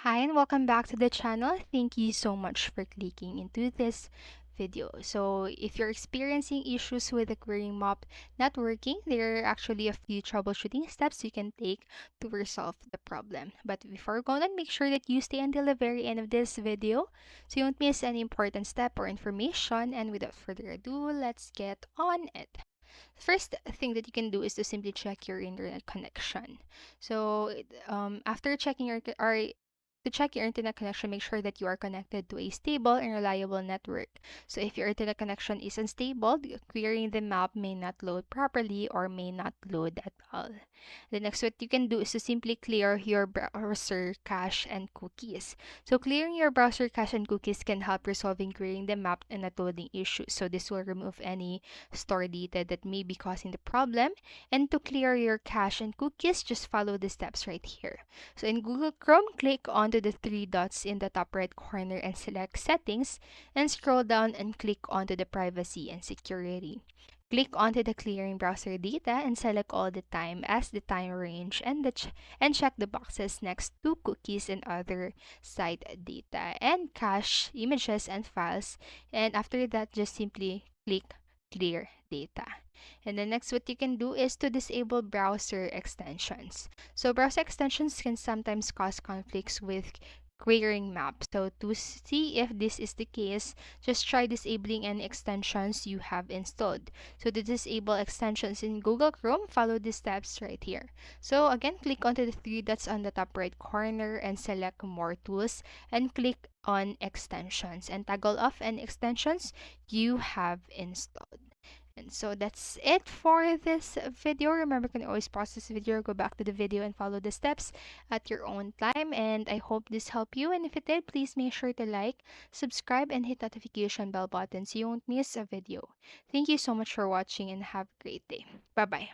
Hi and welcome back to the channel. Thank you so much for clicking into this video. So if you're experiencing issues with the querying map not working, there are actually a few troubleshooting steps you can take to resolve the problem. But before going on, make sure that you stay until the very end of this video so you won't miss any important step or information. And without further ado, let's get on it. First thing that you can do is to simply check your internet connection. So after checking to check your internet connection, make sure that you are connected to a stable and reliable network. So if your internet connection is unstable, querying the map may not load properly or may not load at all. The next what you can do is to simply clear your browser cache and cookies. So clearing your browser cache and cookies can help resolving querying the map and not loading issues. So this will remove any stored data that may be causing the problem. And to clear your cache and cookies, just follow the steps right here. So in Google Chrome, click onto the three dots in the top right corner and select Settings, and scroll down and click onto the Privacy and Security. Click onto the clearing browser data and select all the time as the time range and check the boxes next to cookies and other site data and cache images and files. And after that, just simply click clear data. And the next what you can do is to disable browser extensions. So browser extensions can sometimes cause conflicts with querying maps. So to see if this is the case, just try disabling any extensions you have installed. So to disable extensions in Google Chrome, follow the steps right here. So again, click onto the three dots on the top right corner and select More Tools and click on Extensions and toggle off any extensions you have installed. And so that's it for this video. Remember, you can always pause this video, go back to the video and follow the steps at your own time. And I hope this helped you. And if it did, please make sure to like, subscribe, and hit notification bell button so you won't miss a video. Thank you so much for watching and have a great day. Bye-bye.